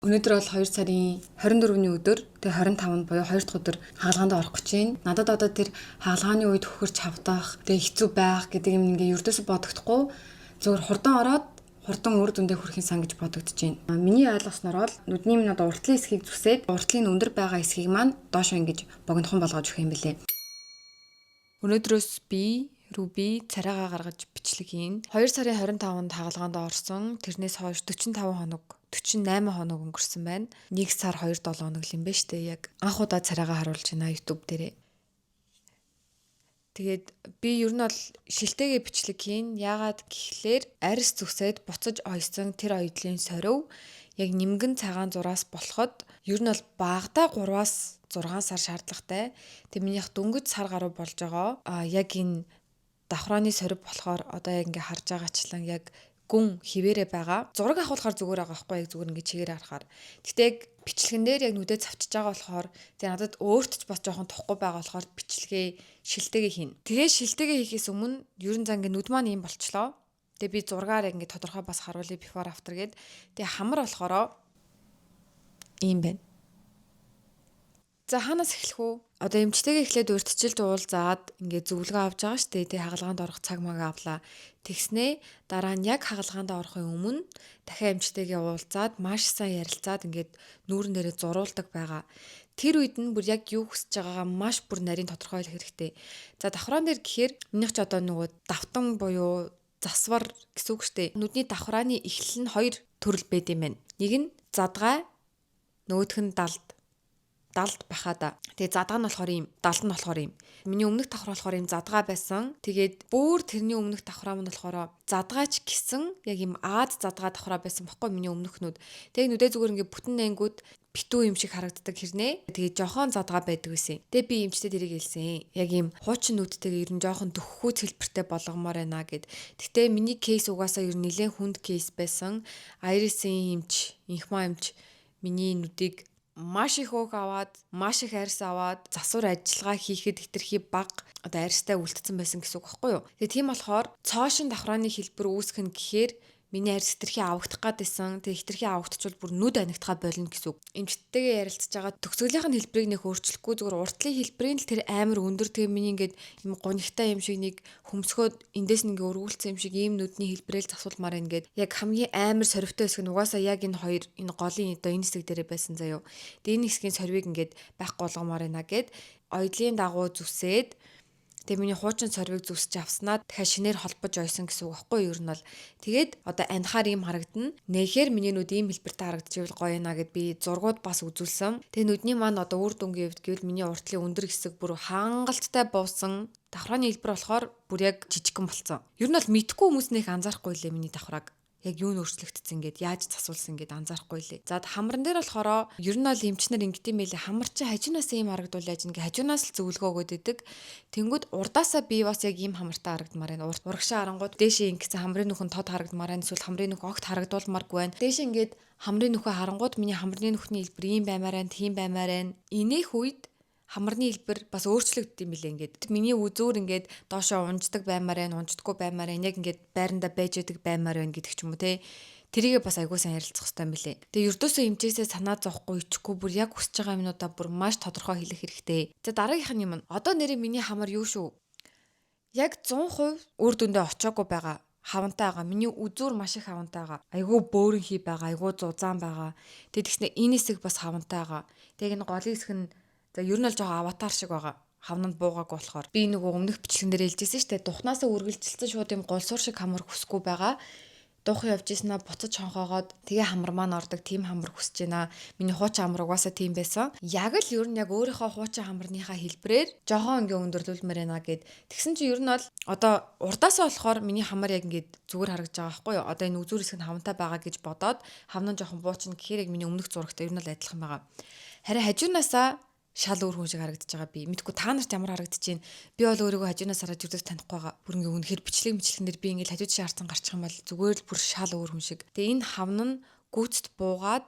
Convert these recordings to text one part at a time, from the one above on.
Өнөөдөр бол 2 сарын 24-ний өдөр тэгээ 25-нд буюу 2 дахь өдөр хагалгаанд орох гэж байна. Надад одоо тэр хагалгааны үед хөхөрч хавдах, тэгээ хэцүү байх гэдэг юм ингээ ердөөсө бодогдохгүй зөвхөн хурдан ороод хурдан үр дүндээ хүрэхин сан гэж бодогдож байна. Миний ойлгосноор бол нүдний минь одоо уртлын хэсгийг зүсээд уртлын өндөр байгаа хэсгийг маань доош ингэж богинохон болгож өгөх юм билээ. Өнөөдрөөс би Руби царайгаа гаргаж бичлэг хийн. 2 сарын 25-нд хагалгаанд орсон. Тэрнээс хойш 48 хоног өнгөрсөн байна. 1 сар 2-7 хоног юм байна штэ. Яг анх удаа царайгаа харуулж байна YouTube дээрээ. Тэгээд би ер нь бол шилтэйгээ бичлэг хийн. Яагаад гэхлээр арьс зүсээд буцаж ойсон тэр оёдлын сорив яг нимгэн цагаан зураас болоход ер нь бол багадаа 3-аас 6 сар шаардлагатай. Тэг минийх дөнгөж сар гаруй болж байгаа. Яг энэ давхрааны сорив болохоор одоо яг ингээ харж байгаачлан яг гүн хിവэрэ байгаа. Зураг авахлахаар зүгээр байгаа байхгүй яг зүгээр ингээ чигээр харахаар. Гэхдээ яг бичлэгэн дээр яг нүдэ цавчиж байгаа болохоор тэг надад өөрт ч бас жоохон тухгүй байгаа болохоор бичлэгээ шилтэйгээ хийн. Тэгээ шилтэйгээ хийхээс өмнө ерөн зан ингээ нүд маань юм болчлоо. Тэгээ би зургаар яг ингээ тодорхой бас харуулъя before after гэд. Тэгээ хамар болохоро ийм байна. За хаанаас эхлэх вэ? Одоо эмчтэйгээ эхлээд урьдчилж уулзаад ингээд зөвлөгөө авч байгаа штэ. Тэг хагалгаанд орох цаг мага авлаа. Тэгснээ дараа нь яг хагалгаанд орохын өмнө дахиад эмчтэйгээ уулзаад маш сайн ярилцаад ингээд нүүрэн дээрээ зуруулдаг байгаа. Тэр үед нь бүр яг юу хүсэж байгаагаа маш бүр нарийн тодорхойлох хэрэгтэй. За давхраан дээр гэхээр минийх ч одоо нөгөө давтан буюу засвар гэсэн үг штэ. Нүдний давхрааны эхлэл нь 2 төрөл байд юм байна. Нэг нь задгай, нөгөөх нь далд бахада. Тэгээ задгаа нь болохоор ийм, далд нь болохоор ийм. Миний өмнөх давхар болохоор ийм задгаа байсан. Тэгээд бүр тэрний өмнөх давхраа нь болохоор задгаач гисэн яг ийм аад задгаа давхраа байсан баггүй миний өмнөхнүүд. Тэгээ нүдээ зүгээр ингээд бүтэн найнгууд битүү юм шиг харагддаг хэрнээ. Тэгээ жохон задгаа байдаг гэсэн. Тэгээ би эмчтэд ирийг хэлсэн. Яг ийм хуучин нүдтэйгээ ер нь жохон дөхөхүүц хэлбэртэй болгомоор байна гэд. Гэтэ миний кейс угаасаа ер нь нэлээд хүнд кейс байсан. Айрисын эмч, инхма эмч миний нүдийг маш их өг аваад, маш их арьс аваад, засвар ажиллагаа хийхэд хэтэрхий бага одоо арьстай үлдсэн байсан гэсэн үг байхгүй юу. Тэгээ тийм болохоор цоошин давхрааны хэлбэр үүсгэх нь гэхээр миний арьс хэтэрхий авагдах гадсэн. Тэгээ хэтэрхий авагдчихвол бүр нүд анигдахаа болно гэсэн үг. Эмчтэйгээ ярилцж байгаа төгсгөлийн хэлбэрийг нэх өөрчлөхгүй зүгээр уртлын хэлбэрийн л тэр амар өндөр тэгээ миний ингээд юм гунигтай юм шиг нэг хөмсгөөд эндээс нь ингээ өргүүлсэн юм шиг ийм нүдний хэлбэрэл засуулмаар ингээд яг хамгийн амар сорвтой хэсэг нь угаасаа яг энэ хоёр энэ голын одоо энэ хэсэг дээрээ байсан заяо. Тэгээ энэ хэсгийн сорвийг ингээд байхгүй болгомоор байна гэд оёдлын дагуу зүсээд тэгээ миний хуучин сорвиг зүсч авснаа дахиад шинээр холбож ойсон гэсэн үг байхгүй юу ер нь бол. Тэгээд одоо анихаар ийм харагдана. Нэхэр миний нүд ийм хэлбэртэй харагдчихвэл гоё наа гэд би зургууд бас үзүүлсэн. Тэгээ нүдний маань одоо үр дүнгийн хувьд гэвэл миний уртлын өндөр хэсэг бүр хангалттай буусан. Давхрааны хэлбэр болохоор бүр яг жижигхэн болцсон. Ер нь бол мэдхгүй хүмүүс нэх анзаарахгүй лээ миний давхрааг. Яг юу нь өөрчлөгдсөн гэд яаж засуулсан гэд анзаарахгүй лээ. За хамран дээр болохоор ер нь бол эмчнэр ингэдэм байлээ. Хамар чи хажуунаас ийм харагдуул яаж ингээ хажуунаас л зөвлөгөө өгöd идэг. Тэнгүүд урдаасаа би бас яг ийм хамартай харагдмаар байна. Урагшаа харангууд дээшээ ингэсэн хамрын нүхэн тод харагдмаар байна. Эсвэл хамрын нүх огт харагдуулмааргүй байна. Дээшээ ингээд хамрын нүхэ харангууд миний хамрын нүхний хэлбэр ийм баймаар байна, тийм баймаар байна. Инээх үед хамарны хэлбэр бас өөрчлөгддөг юм билээ ингээд. Миний үзүүр ингээд доошоо унждаг баймаар байна, унждаггүй баймаар байна. Яг ингээд байранда байж байдаг баймаар байна гэдэг ч юм уу те. Тэрийгээ бас айгуу сайн ярилцах хэрэгтэй юм билээ. Тэгээ ердөөсөө эмчээсээ санаа зовхгүй ичихгүй бүр яг хүсэж байгаа юмнуудаа бүр маш тодорхой хэлэх хэрэгтэй. За дараагийнх нь юм. Одоо нэрээ миний хамар юу шүү? Яг 100% үр дүндээ очоогүй байгаа. Хавантай байгаа. Миний үзүүр маш их хавантай байгаа. Айгуу бөөрөн хий байгаа, айгуу зузаан байгаа. Тэгээ тэгснэ энэ хэсэг бас хавантай байгаа. Тэгээ энэ голын хэсэг нь за ер нь л жоохон аватар шиг байгаа. Хавнанд буугаагүй болохоор. Би нөгөө өмнөх бичлэгэн дээр хэлжсэн шүү дээ. Духнаасаа үргэлжилсэн шууд юм голсуур шиг хамар хүсэхгүй байгаа. Дуухан явж ийснаа буцаж хонхоогоод тэгээ хамар маань ордог. Тим хамар хүсэж байна. Миний хуучин хамар угаасаа тийм байсан. Яг л ер нь яг өөрийнхөө хуучин хамарныхаа хэлбрээр жоохон ингээ өндөрлүүлмээр байна гэд. Тэгсэн чинь ер нь бол одоо урдаасаа болохоор миний хамар яг ингээд зүгээр харагдаж байгаа байхгүй юу? Одоо энэ үзүүр хэсэг нь хавантай байгаа гэж бодоод хавнан жоохон буучна гэхээр яг миний өмнөх зурагтай ер нь л адилхан байгаа. Харин хажуунаасаа шал өөр хүн шиг харагдаж байгаа би. Мэдгүй та нарт ямар харагдаж байна. Би бол өөрийгөө хажуунаас хараад зүрдээс танихгүй байгаа. Бүр ингээ үнэхээр бичлэгнэр би ингээ хажууд шаарсан гарчих юм бол зүгээр л бүр шал өөр хүн шиг. Тэгээ энэ хавн нь гүйцэд буугаад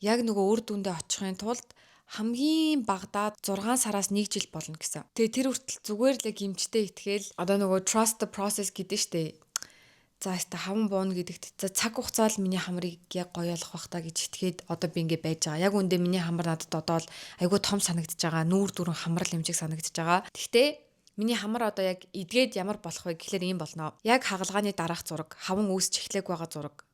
яг нөгөө үр дүндээ очихын тулд хамгийн багадаа 6 сараас 1 жил болно гэсэн. Тэгээ тэр хүртэл зүгээр л яг эмчтэй итгээл одоо нөгөө trust the process гэдэг штэ. За яста хаван бууна гэдэгт за цаг хугацаа л миний хамрыг яг гоё болох бах та гэж итгээд одоо би ингэ байж байгаа. Яг үндэ миний хамар надад одоо л айгүй том санагдаж байгаа. Нүүр дүрэн хамрал юмжиг санагдаж байгаа. Гэхдээ миний хамар одоо яг эдгээд ямар болох вэ гэхлээр ийм болно. Яг хагалгааны дараах зураг, хаван үүсч эхлэх байгаа зураг.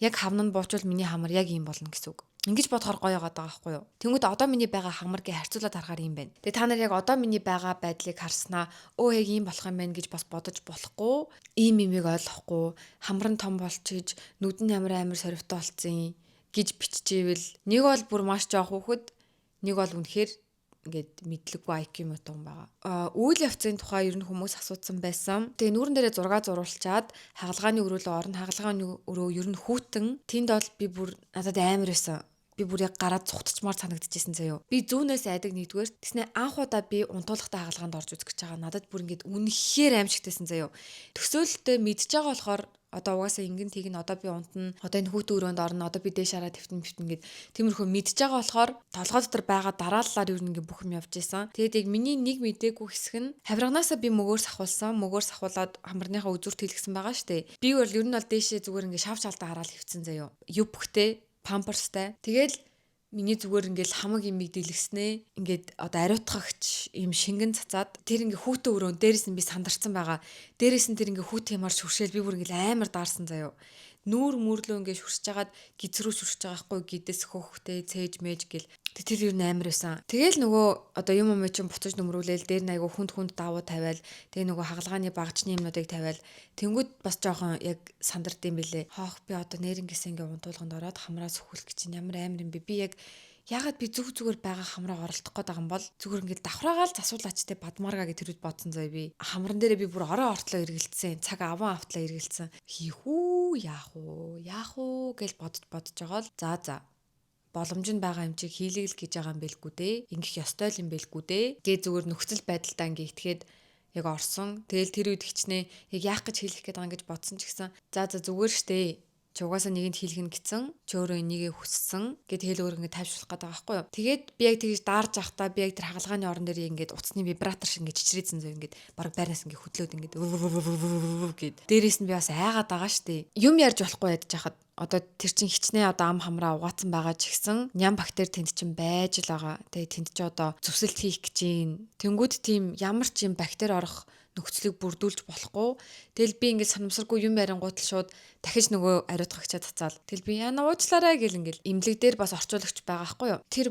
Яг хавн нь буучвал миний хамар яг ийм болно гэсэн үг. Ингэж бодохоор гоё байгаа байхгүй юу? Тэнгүүд одоо миний байгаа хамар гээ харьцуулаад харахаар юм байна. Тэгээ та нар яг одоо миний байгаа байдлыг харснаа өө яг ийм болох юм байна гэж бас бодож болохгүй. Ийм имийг ойлгохгүй, хамар нь том болчихж, нүд нь ямар амар соривтой болцсон гэж биччихвэл нэг бол бүр маш жоох хүүхэд, нэг бол үнэхээр ингээд мэдлэггүй IQ мөтөн байгаа. Үйл явцын тухай ер нь хүмүүс асуусан байсан. Тэгээ нүүрэн дээрээ зураг зурулчаад хагалгааны өрөөлөө орно. Хагалгааны өрөө ер нь хүүтэн. Тэнд бол би бүр надад амар байсан. Би бүр яг гараад цухтчмаар санагдчихсэн заяо. Би зүүнээс айдаг нэгдүгээр. Тэснэ анх удаа би унтуулагтай хагалгаанд орж үзэх гэж байгаа. Надад бүр ингээд үнэхээр аимшигтэйсэн заяо. Төсөөлөлтөө мэдж байгаа болохоор одоо угаасаа ингэн тийг нь одоо би унтна, одоо энэ хүүтэн өрөөнд орно, одоо би дээш хараа твтэн гэд тиймэрхүү мэдж байгаа болохоор толгой дотор байгаа дарааллаар юу нэг бүх юм явж исэн. Тэгээд яг миний нэг мэдээгүй хэсэг нь хавирганаасаа би мөгөөр сахуулсан. Мөгөөр сахуулаад хамарныхаа үзүүрт хэлгсэн байгаа штэ. Би бол ер нь бол дээшээ зүгээр ингээ шав шалдаа хараад хөвцөн заяо. Юбхтэй, памперстай. Тэгэл миний зүгээр ингээл хамаг имийг дэлгэснээ. Ингээд одоо ариутгагч юм шингэн цацаад тэр ингээ хүүтэн өрөөнд дээрээс нь би сандарсан байгаа. Дээрээс нь тэр ингээ хүүтэн ямаар шүршээл би бүр ингээл амар даарсан заяо. Нүүр мөрлөө ингээ шүршиж хагаад гизрүү шүршиж байгаа хгүй гидээс хөөхтэй цээж мэж гэл тэр юу амар байсан. Тэгэл нөгөө одоо юм чинь буцаж нөмрүүлээл дээр нь айгу хүнд давуу тавиал тэгээ нөгөө хагалгааны багчны юмнуудыг тавиал тэнгүүд бас жоохон яг сандард юм бэлээ. Хоох би одоо нэрнгээс ингээ унтуулганд ороод хамраа сөхүүлэх гэж ямар амар юм бэ? Би яг ягаад би зүгээр байгаа хамраа оролдох гээд байгаа юм бол зүгээр ингээд давхраагаал засуулаач те бадмаарга гэж тэрүүд бодсон заяа би. Хамран дээрээ би бүр ороо ортлоо эргэлцсэн. Цаг аван автлаа эргэлцсэн. Хийхүү яах уу гэж бодож байгаа л за боломж нь байгаа юм чи хийлэг л гэж байгаа юм бэлгүй дээ. Ингэх ёстой л юм бэлгүй дээ. Гээ зүгээр нөхцөл байдалтай ингээ итгээд яг орсон. Тэгэл тэр үед хичнээн яг яах гэж хэлэх гээд байгаа юм гэж бодсон ч гэсэн за зүгээр штэ. Чи угаасаа нэгэнд хийлгэн гисэн, чи өөрөө энийгээ хүссэн гэд хэлөөр ингэ тайвшруулах гэдэг байгаа байхгүй юу. Тэгээд би яг тэгж даарж явахдаа би яг тэр хагалгааны орон дээр ингээд утасны вибратор шиг ингээд чичрээдсэн зөө ингээд баг байраас ингээд хөдлөөд ингээд гэд. Дээрээс нь би бас айгаад байгаа штэ. Юм ярьж болохгүй ядж хахад одоо тэр чин хичнээн одоо ам хамраа угаацсан байгаа ч гэсэн ням бактери тэнд чин байж л байгаа. Тэгээ тэнд чи одоо зүсэлт хийх гэж юм. Тэнгүүд тийм ямар ч юм бактери орох нөхцөлийг бүрдүүлж болохгүй. Тэгэл би ингээд санамсаргүй юм ярингуут л шууд дахиж нөгөө ариутгагчаа цацаал. Тэгэл би яна уучлаарай гэл ингээд имлэг дээр бас орчуулагч байгаа байхгүй юу. Тэр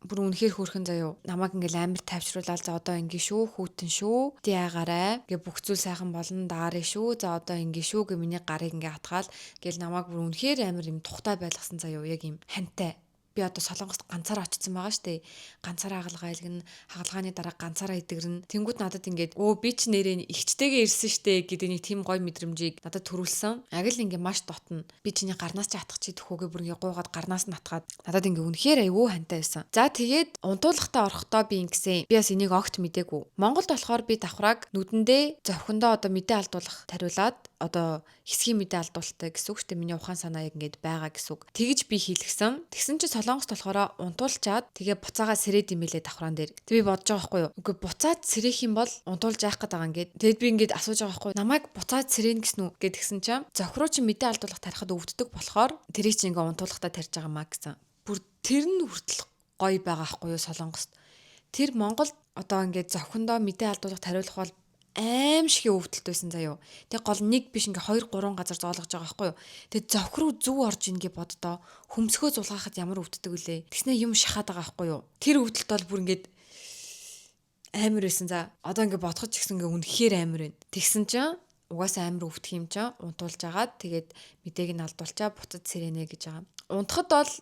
бүр үнэхээр хөөрхөн заяо. Намайг ингээд амар тайвшруулаад за одоо ингэ шүү, хүүтэн шүү. Ти ягараа. Гэ бүх зүйл сайхан болно даарэ шүү. За одоо ингэ шүү гэ миний гарыг ингээд хатгаал. Гэл намайг бүр үнэхээр амар юм тухтай байлгасан заяо. Яг юм хантай. Би одоо Солонгост ганцаараа очсон байгаа штэ. Ганцаараа хагалгаа илгэн, хагалгааны дараа ганцаараа идэгрэн. Тэнгүүд надад ингээд би ч нэрээ ихчтэйгээ ирсэн штэ гэдэг нэг тийм гоё мэдрэмжийг надад төрүүлсэн. Яг л ингээд маш дотно. Би чиний гарнаас ч атгах чи төхөөгөө бүр ингээд гуугаад гарнаас нь атгаад надад ингээд үнэхээр аюу хантай байсан. За тэгээд унтуулгатаа орохдоо би ингэсэн. Би бас энийг огт мдээгүй. Монголд болохоор би давхрааг нүдэндээ зовхондоо одоо мэдээ алдуулах тариулаад одоо хэсгийн мэдээ алдуултаа гэсэн үг штэ. Миний ухаан санаа яг ингээд байгаа гэсэн үг. Тэгж би хийлгсэн. Тэгсэн чи Солонгост болохоор унтуулчаад тэгээ буцаага сэрээд юм билээ давхраан дээр. Тэг би бодож байгаа байхгүй юу. Үгүй буцаад сэрэх юм бол унтуулж яах гээд байгаа юм гээд. Тэгэд би ингээд асууж байгаа байхгүй юу. Намайг буцаад сэрэн гэсэн үү гэд гисэн чинь зохируу чи мэдээ алдуулах тарихад өвддөг болохоор тэрийг чи ингээд унтуулахтаа тарьж байгаа маа гэсэн. Бүр тэр нь хүртэл гоё байгаа байхгүй юу Солонгост. Тэр Монголд одоо ингээд зохиндоо мэдээ алдуулах тариулах бол аимшиг өвдөлт байсан заяо. Тэг гол нэг биш ингээ 2 3 газар зоолгож байгаа байхгүй юу. Тэг зовх руу зүв орж ингээ боддоо хөмсгөө зулгаахад ямар өвддөг үлээ. Тэгснэ юм шахаад байгаа байхгүй юу. Тэр өвдөлт бол бүр ингээд амар байсан за. Одоо ингээ бодоход ч гэсэн ингээ үнэхээр амар байна. Тэгсэн чинь угаасаа амар өвдөх юм чинь унтуулж агаад тэгээд мэдээг нь алдуулчаа буцаж сэрэнэ гэж байгаа. Унтахад бол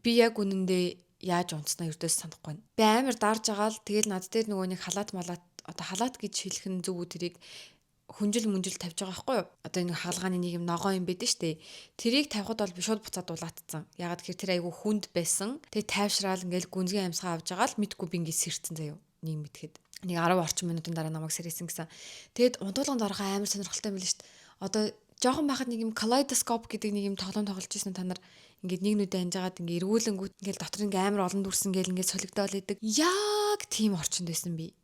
би яг үнэндээ яаж унтснаа ердөөс санахгүй байна. Би амар даарж агаал тэгэл над дээр нөгөө нэг халаат малаат одоо халаат гэж хэлэх нь зүг үү тэрийг хүнжил мүнжил тавьж байгаа байхгүй юу? Одоо энэ хаалгааны нэг юм ногоо юм байдэн штэ. Тэрийг тавихад бол би шууд буцаад дулаатцсан. Ягаад гэхээр тэр айгүй хүнд байсан. Тэгээ тайвшраал ингээл гүнзгий амьсгаа авч байгаа л мэдгүй би ингээд сэрцэн заяо. Нэг мэдхэд. Нэг 10 орчим минутын дараа намайг сэрээсэн гэсэн. Тэгэд унтуулганд орохоо амар сонирхолтой юм билээ штэ. Одоо жоохон байхад нэг юм калейдоскоп гэдэг нэг юм тоглоом тоглож ирсэн та нар ингээд нэг нүдэ анжаагаад ингээд эргүүлэнгүүт ингээд дотор ингээд амар олон дүрсэн гээл ингээд солигдоол идэг. Яг тийм орчинд байсан би.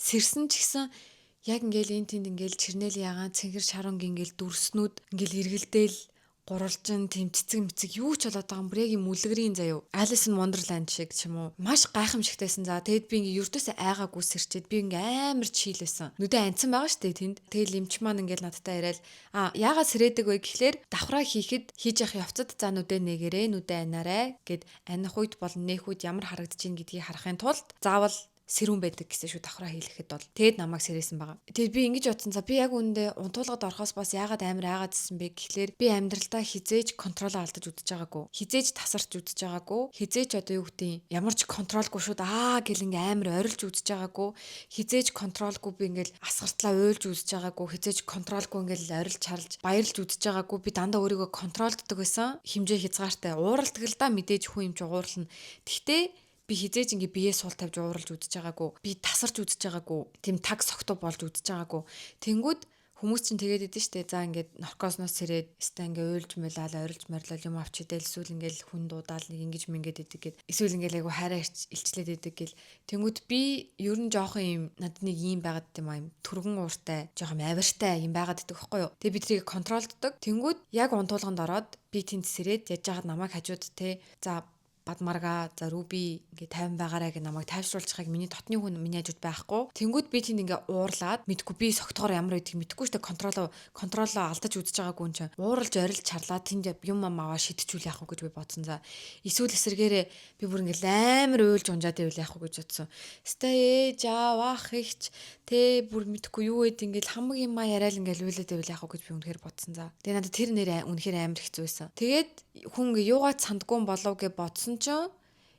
Сэрсэн ч гэсэн Яг ингээл энэ тэнд ингээл чирнэл ягаан цэнхэр шаранг ингээл дүрснүүд ингээл эргэлдээл гурвалжин тэм цэцэг мэцэг юу ч болоод байгаа юм бүр яг юм үлгэрийн заяо. Alice in Wonderland шиг ч юм уу. Маш гайхамшигтайсэн. За тэгэд би ингээ ердөөсөө айгаагүй сэрчээд би ингээ амар чийлсэн. Нүдэ анцсан байгаа штэ тэнд. Тэгэл эмч маань ингээл надтай яриад яагаад сэрээдэг вэ гэхлээр давхраа хийж явах явцад за нүдэ нэгэрээ нүдэ анаарай гэд аних үед болон нээх үед ямар харагдаж ийн гэдгийг харахын тулд заавал сэрүүн байдаг гэсэн шүү давхраа хийлгэхэд бол тэгэд намайг сэрээсэн байгаа. Тэгэд би ингэж бодсон за би яг үүндээ унтуулгад орохоос бас яагаад амар айгаадсэн бэ гэхлээр би амьдралдаа хизээж контрол алдаж үдэж байгаагүй. Хизээж тасарч үдэж байгаагүй. Хизээж одоо юу гэдэг ямар ч контролгүй шууд гэл ингээ амар орилж үдэж байгаагүй. Хизээж контролгүй би ингээл асгартлаа уйлж үдэж байгаагүй. Хизээж контролгүй ингээл орилж чарлж баярлж үдэж байгаагүй. Би дандаа өөрийгөө контролддог байсан. Хэмжээ хязгаартай. Ууралдаг л да мэдээж хүн юм чи уурална. Гэхдээ би хизээж ингээ биеэ суул тавьж ууралж үдэж байгаагүй. Би тасарч үдэж байгаагүй. Тэм таг согтуу болж үдэж байгаагүй. Тэнгүүд хүмүүс чинь тэгээд идэв штэ. За ингээд наркозноос сэрээд өстой ингээ уйлж мэлаал орилж морилол юм авч идэл эсвэл ингээл хүн дуудаал нэг ингэж мингээд идэг гэд. Эсвэл ингээл айгу хайраа илчлээд идэг гэл. Тэнгүүд би ер нь жоохон юм над нэг юм байгаад юм түргэн ууртай, жоохон авиртай юм байгаад идэг байхгүй юу. Тэгээ би тэрийг контролддог. Тэнгүүд яг унтуулганд ороод би тэнд сэрээд яж жагаад намайг хажууд те. За Бадмарга за Руби ингээ 50 байгаарай гэж намайг тайвшруулчихыг миний дотны хүн миний хажууд байхгүй. Тэнгүүд би тэнд ингээ уурлаад мэдгүй би согтгоор ямар байдгийг мэдгүй штэ контролоо алдаж үзэж байгаагүй юм чинь. Ууралж орилж чарлаа тэнд юм аваа шидчихүүл яах вэ гэж би бодсон. За эсвэл эсэргээрээ би бүр ингээ амар уйлж унжаад байвал яах вэ гэж бодсон. Стэй жаавах ихч тэ бүр мэдгүй юу гэд ингээл хамаг юм яриад ингээл уйлаад байвал яах вэ гэж би үнэхээр бодсон. За тэгээ надад тэр нэр үнэхээр амар хэцүү байсан. Тэгээд хүн ингээ юугаад сандгүй болов гэж бодсон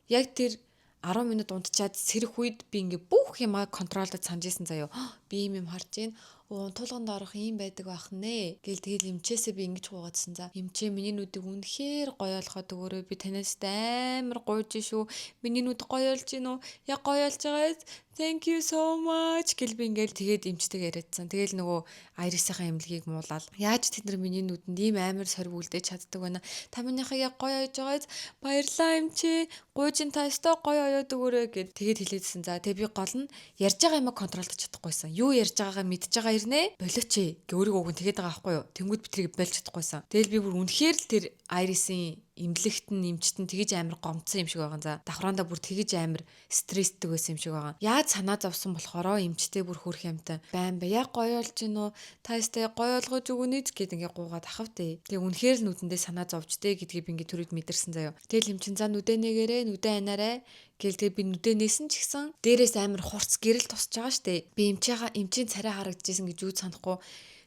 яг тэр 10 минут унтчаад сэрэх үед би ингээ бүх юмаа контролдод санаж исэн заяо. Би юм харж гин тулганд орох юм байдаг байх нэ гэл тэгэл эмчээсээ би ингэж гуйгаадсан. За эмчээ миний нүдийг үнэхээр гоё олоход өгөөрэй. Би танаас амар гуйж шүү. Миний нүд гоё олж гин үү? Яг гоё олж байгаа. Thank you so much гэл би ингээл тэгээд эмчтэйг яриадсан. Тэгэл нөгөө Айрисийнхаа эмнэлгийг муулаад яаж тэд нар миний нүдэнд ийм амар сорив үлдээж чаддаг байна. Та минийхаа яг гоё ойж байгаа. Баярлаа эмчээ. Гуйжин та өстой гоё оёод өгөөрэй гэд тэгээд хэлээдсэн. За тэгээ би гол нь ярьж байгаа юмаа контролдож чадахгүйсэн. Юу ярьж байгаагаа мэдж байгаа ирнэ. Болооч гэ өөрийгөө үгэн тэгээд байгаа байхгүй юу. Тэнгүүд би тэрийг болж чадахгүйсэн. Тэгэл би бүр үнэхээр л тэр Айрисын имлэгт нь эмчтэн тэгэж амар гомцсон юм шиг байгаа. За давхраандаа бүр тэгэж амар стресстэй байсан юм шиг байгаа. Яаж санаа зовсон болохоро эмчтэй бүр хөрх юмтай байн ба яг гоё болж гин үү та өстэй гоё олгож өгөнийз гэд ингээ гуугаад ахавтай. Тэгээ үнэхээр л нүдэндээ санаа зовжтэй гэдгийг би ингээ төрөд мэдэрсэн заяо. Тэгэл эмчин за нүдэ нэгээрээ нүдэ анаарай гэл тэгээ би нүдэ нээсэн ч гэсэн дээрээс амар хурц гэрэл тусч байгаа штэ. Би эмчийн царай харагдажсэн гэж юу санахгүй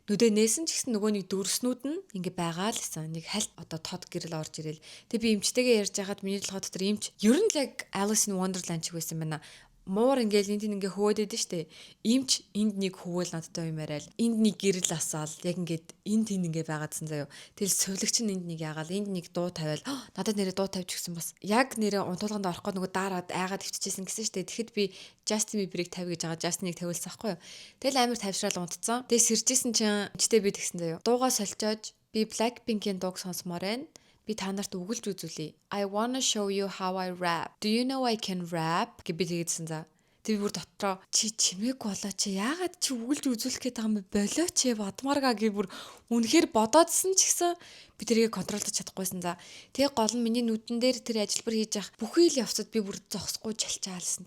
нүдэ нээсэн ч гэсэн нөгөө нэг дүрснүүд нь ингээ байгаа л гэсэн. Нэг хальт одоо тод гэрэл орж ирэл. Тэгээ би эмчтэйгээ ярьж байхад миний толгой дотор эмч ер нь л яг Alice in Wonderland шиг байсан байна. Муур ингээл энэ ингээ хөвөөд идэв штэ. Имч энд нэг хөвөөл надтай юм яриад энд нэг гэрэл асаал яг ингээд энд тэнд ингээ байгаадсан заяо. Тэгэл сувлагч нь энд нэг ягаал энд нэг дуу тавиал надад нэрээ дуу тавьж гисэн бас яг нэрээ унтуулганд орох гээд нөгөө дараад айгаад өвччихсэн гэсэн штэ. Тэгэхэд би Justin Bieber-ыг тавь гэж байгаа. Justin-ыг тавиулсан байхгүй юу. Тэгэл амар тавьшраал унтцсан. Тэгээ сэржсэн чинь эмчтэй би тэгсэн заяо. Дуугаа соличоож би Blackpink-ийн дууг сонсомоор байна. Би та нарт үгэлж үзүүлье. I wanna show you how I rap. Do you know I can rap? Гэж би тэгсэн за. Тэр бүр дотроо чи чимээг болоо чи яагаад чи үгэлж үзүүлэх гээд байгаа юм бэ? Болоо чи Бадмарга гэж бүр үнэхээр бодоодсэн ч гэсэн би тэрийг контролдож чадахгүйсэн за. Тэгээ гол нь миний нүдэн дээр тэр ажилбар хийж явах бүхий л явцад би бүр зогсохгүй чалчаалсан.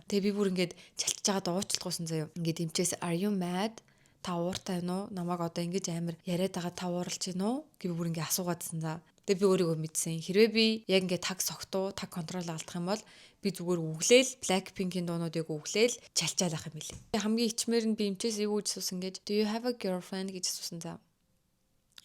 Тэгээ би бүр ингээд чалчж байгаад уучлахгүйсэн заяо. Ингээд эмчээс are you mad? Та ууртай нуу намайг одоо ингэж амар яриад байгаа та ууралж гин үү гэж бүр ингэ асуугаадсан за. Тэгээ би өөрийгөө мэдсэн. Хэрвээ би яг ингэ таг согтуу таг контрол алдах юм бол би зүгээр үглээл Blackpink-ийн дуунуудыг үглээл чалчаалах юм билээ. Хамгийн ичмээр нь би эмчээс юу гэж асуусан гэж Do you have a girlfriend гэж асуусан за.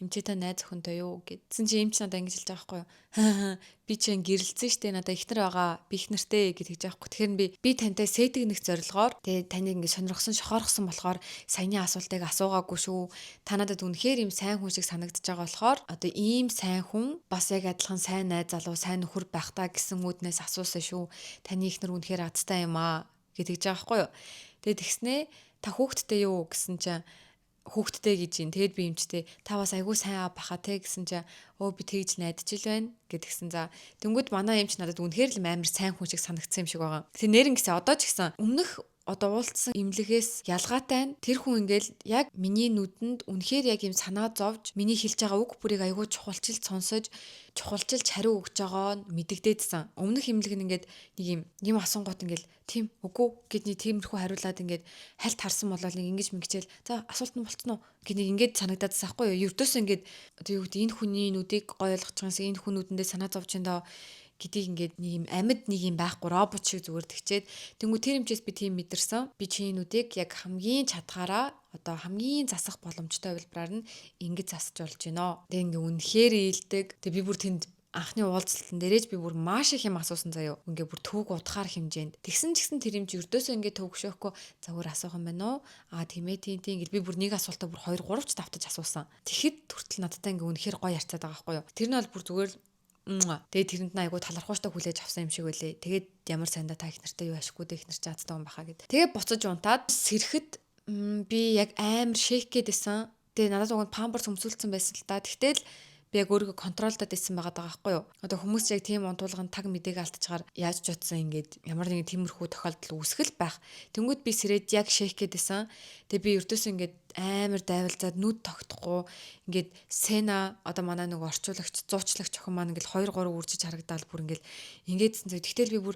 Эмчээ та найз охинтой юу гэдсэн чи эмч надад ингэж хэлж байгаа байхгүй юу. Би чинь гэрэлцсэн штэ надад ихнэр байгаа. Би ихнэртэй гэж байгаа байхгүй. Тэгэхээр би тантай сэтг нэг зорилгоор тэгээ таныг ингэ сонирхсон шохоорхсон болохоор саяны асуултыг асуугаагүй шүү. Та надад үнэхээр юм сайн хүн шиг санагдаж байгаа болохоор одоо ийм сайн хүн бас яг адилхан сайн найз залуу сайн нөхөр байх та гэсэн үүднээс асуусан шүү. Таны ихнэр үнэхээр азтай юм аа гэж байгаа байхгүй юу. Тэгээ тэгснээ та хүүхэдтэй юу гэсэн чинь хүүхдтэй гэж юм. Тэгэд би эмчтэй та бас айгүй сайн баха те гэсэн чи би тэгж найдаж ил байна гэдгсэн за. Тэнгүүд манай эмч надад үнэхээр л амар сайн хүн шиг санагдсан юм шиг байгаа. Тэгээ нэрэн гэсэн одоо ч гэсэн өмнөх одоо уулзсан имлэгээс ялгаатай нь тэр хүн ингээл яг миний нүдэнд үнэхээр яг юм санаа зовж миний хэлж байгаа үг бүрийг айгүй чухалчилж сонсож чухалчилж хариу өгж байгаа нь мэдэгдээдсэн. Өмнөх имлэг нь ингээд нэг юм асуунгууд ингээл тийм үгүй гэдний тиймэрхүү хариулаад ингээд хальт харсан болол нэг ингэж мэгчээл за асуулт нь болцсон уу гэдний ингээд санагдаадсан ахгүй юу. Ердөөсөө ингээд одоо юу гэдэг энэ хүний нүдийг гой ойлгож байгаас энэ хүн нүдэндээ санаа зовж энэ гэдгийг ингээд нэг юм амьд нэг юм байхгүй робот шиг зүгээр тэгчээд тэнгуү тэр хэмжээс би тийм мэдэрсэн. Би чиний нүдийг яг хамгийн чадхаараа одоо хамгийн засах боломжтой хувилбараар нь ингэж засаж болж байна. Тэгээ ингээ үнэхээр ээлдэг. Тэгээ би бүр тэнд анхны уулзалтан дээрэж би бүр маш их юм асуусан заяо. Ингээ бүр төвөг утгаар хэмжээнд. Тэгсэн ч гэсэн тэр юм чи өрдөөсөө ингээ төвөгшөөхгүй загвар асуух юм байна уу? Тийм гэл би бүр нэг асуултаа бүр 2 3 ч давтаж асуусан. Тэгэхэд хүртэл надтай ингээ үнэхээр гоё ярьцаад байгаа байхгүй юу. Тэр нь бол бүр зүгээр тэгээд тэрэнд нь айгу талархууштай хүлээж авсан юм шиг байлээ. Тэгээд ямар сайндаа та их нартай юу ашиггүй дэх нар ч азтай юм баха гэд. Тэгээд буцаж унтаад сэрэхэд би яг амар шейк гэдсэн. Тэгээд надад уг памперс өмсүүлсэн байсан л да. Тэгтэл би яг өөрийгөө контролдод байсан байгаа байхгүй юу. Одоо хүмүүс яг тийм унтуулгын таг мэдээг алдчихаар яаж ч утсан ингээд ямар нэгэн тиймэрхүү тохиолдол үүсгэл байх. Тэнгүүд би сэрээд яг шейк гэдсэн. Тэгээд би ердөөсөө ингээд амар дайвалзаад нүд тогтохгүй ингээд Сена одоо манай нэг орчуулагч зуучлагч охин маань ингээд 2 3 үржиж харагдаал бүр ингээдсэн. Тэгтэл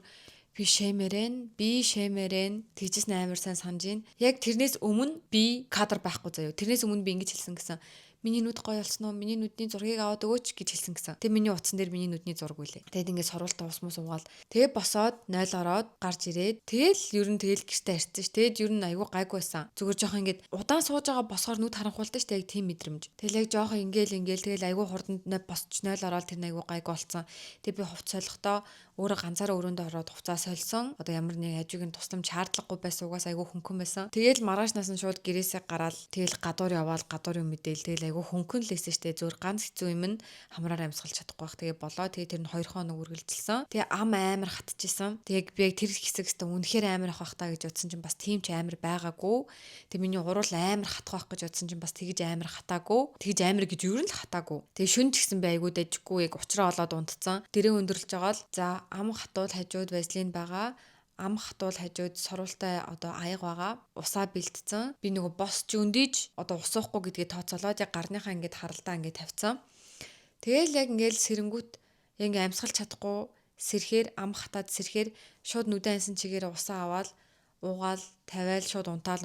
би шэмэрэн тэгжсэн амар сайн санаж байна. Яг тэрнээс өмнө би кадр байхгүй заяо. Тэрнээс өмнө би ингэж хэлсэн гэсэн. Миний нүд гоё болсон уу? Миний нүдний зургийг аваад өгөөч гэж хэлсэн гэсэн. Тэгээ миний утсан дээр миний нүдний зураг үлээ. Тэгээд ингээд сурвалтаа ус мус уугаал. Тэгээ босоод 0 ороод гарч ирээд тэгэл гэртээ арчсан ш. Тэгээд ер нь айгүй гайгүй байсан. Зүгээр жоохон ингээд удаан сууж байгаа босохоор нүд харанхуулдаг ш. Яг тийм мэдрэмж. Тэгэл яг жоохон ингээл тэгэл айгүй хурданд босч 0 ороод тэр айгүй гайгүй болсон. Тэгээ би хувц солихдоо өөрөө ганцаараа өрөөндөө ороод хувцаа сольсон. Одоо ямар нэг ажигийн тусламж шаардлагагүй байсан угаас айгүй хөнгөн байсан. Тэгэл маргаашнаас нь шууд гэрээсээ гараад тэгэл гадуур яваал гадуур юм мэдээл тэгэл айгүй хөнгөн л лээсэн штэ. Зөөр ганц хэцүү юм нь хамраар амьсгалж чадахгүй байх. Тэгээ болоо. Тэгээ тэр нь 2 хоног үргэлжилсэн. Тэгээ ам амар хатчихсан. Тэгээ би яг тэр хэсэгстээ үнэхээр амар ах байх та гэж утсан чинь бас тийм ч амар байгаагүй. Тэгээ миний уруул амар хатах байх гэж утсан чинь бас тэгж амар хатаагүй. Тэгж амар гэж юу нь л хатаагүй. Тэгээ шүн ч гэсэн би айгүй дэжгүй яг уучраа олоод унтцсан. Дэрээ өндөрлж байгаа л за ам хатуул хажууд вазелин байгаа. Ам хатуул хажууд сорултай одоо аяг байгаа. Усаа бэлтцэн. Би нөгөө босч өндийж одоо ус уухгүй гэдгээ тооцоолоод яг гарныхаа ингээд харалдаа ингээд тавьцсан. Тэгэл яг ингээд сэрэнгүүт яг ингээд амьсгалж чадахгүй сэрхээр ам хатаад сэрхээр шууд нүдэн ансан чигээр усаа аваад уугаал тавиал шууд унтаал.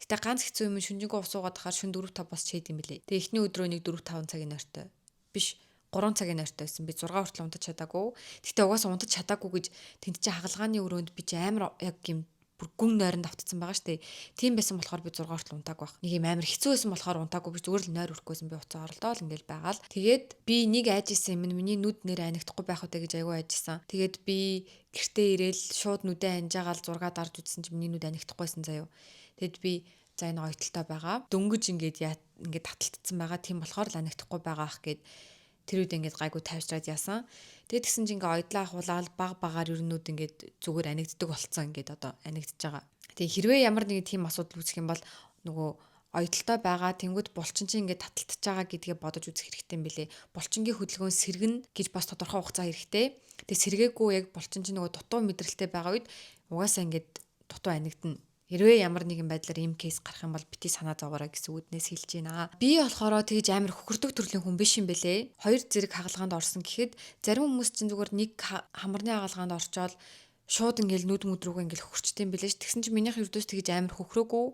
Гэтэ ганц хэцүү юм шүнжэнгөө ус уугаад хахаар шүн 4 5 бас чийд юм билээ. Тэгээ эхний өдрөө нэг 4 5 цагийн ойртой. Биш 3 цагийн ойртой байсан. Би 6 хүртэл унтаж чадаагүй. Гэтэ угаасаа унтаж чадаагүй гэж тэнд чи хагалгааны өрөөнд би чи амар яг юм бүр гүн нойронд автцсан байгаа штэ. Тийм байсан болохоор би 6 хүртэл унтаагүй байх. Нэг юм амар хэцүү байсан болохоор унтаагүй би зүгээр л нойр өрөхгүйсэн би уцаа оролдоол ингээл байгаал. Тэгээд би нэг айжсэн юм миний нүд нэр анигдахгүй байх үү гэж айгүй айжсан. Тэгээд би гэртээ ирээл шууд нүдээ анжаагаал зураг дарж үзсэн чи миний нүд анигдахгүйсэн заяо. Тэгэд би за энэ ойтолтой байгаа. Дөнгөж ингээд таталтцсан байгаа. Тийм болохоор л анигдахгүй байгаа ах гэд тэр үед ингээд гайгүй тавьчраад яасан. Тэгээд тэгсэн чинь ингээд ойдлаа ахуулаад багаар ерөнүүд ингээд зүгээр анигддаг болцсон ингээд одоо анигдж байгаа. Тэгээд хэрвээ ямар нэгэн тийм асуудал үүсэх юм бол нөгөө ойдолтой байгаа тэнгууд булчин чинь ингээд таталтж байгаа гэдгээ бодож үзэх хэрэгтэй юм билэ. Булчингийн хөдөлгөөн сэргэн гэж бас тодорхой хугацаа хэрэгтэй. Тэгээд сэргээгүй яг булчин чинь нөгөө дутуу мэдрэлтэй байгаа үед угаасаа ингээд дутуу анигдана. Хэрвээ ямар нэгэн байдлаар ийм кейс гарах юм бол бити санаа зовоорой гэсэн үгнээс хэлж байна. Би болохоро тэгж амар хөхөрдөг төрлийн хүн биш юм бэлээ. 2 зэрэг хагалгаанд орсон гэхэд зарим хүмүүс чинь зүгээр нэг хамарны хагалгаанд орчоод шууд ингээл нүд мүдрүүгөө ингээл хөхөрчтэй юм бэлээ ш. Тэгсэн чинь минийх ердөөс тэгж амар хөхрөөгүй.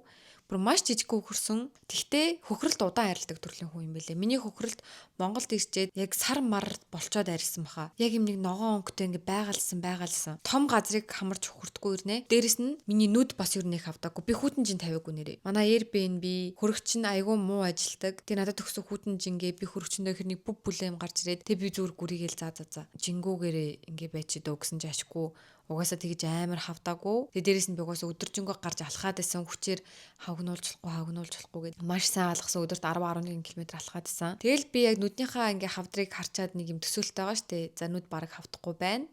Бүр маш жижигхэн хөхөрсөн. Тэгтээ хөхрөлт удаан арилдаг төрлийн хүн юм бэлээ. Миний хөхрөлт Монголд ирчээд яг сар мар болцоод арилсан баха. Яг юм нэг ногоон өнгөтэй ингээ байгалсан. Том газрыг хамарч хөхөрдөггүй ирнэ. Дээрэс нь миний нүд бас юу нэг авдаггүй. Би хүйтэн жин тавиагүй нэрээ. Манай Airbnb хөрөгч нь айгүй муу ажилдаг. Тэгээ надад төгсөх хүйтэн жингээ би хөрөгчөндөө хэрнийг бүв бүлэм гарч ирээд тэгээ би зүгээр гүрийгээл за. Жингүүгээрээ ингээ байчид өгсөн ч ашгүй. Угаасаа тэгж амар хавдаагүй. Тэгээ дээрэс нь би угаасаа өдөржингөө гарч алхаад байсан хүчээр хавгнуулж болохгүй гэд маш сайн алгасан өдөрт 10 11 км алхаад байсан. Тэгэл би яг нүднийхээ ингээ хавдрыг харчаад нэг юм төсөөлт байгаа штэ. За нүд бараг хавдахгүй байна.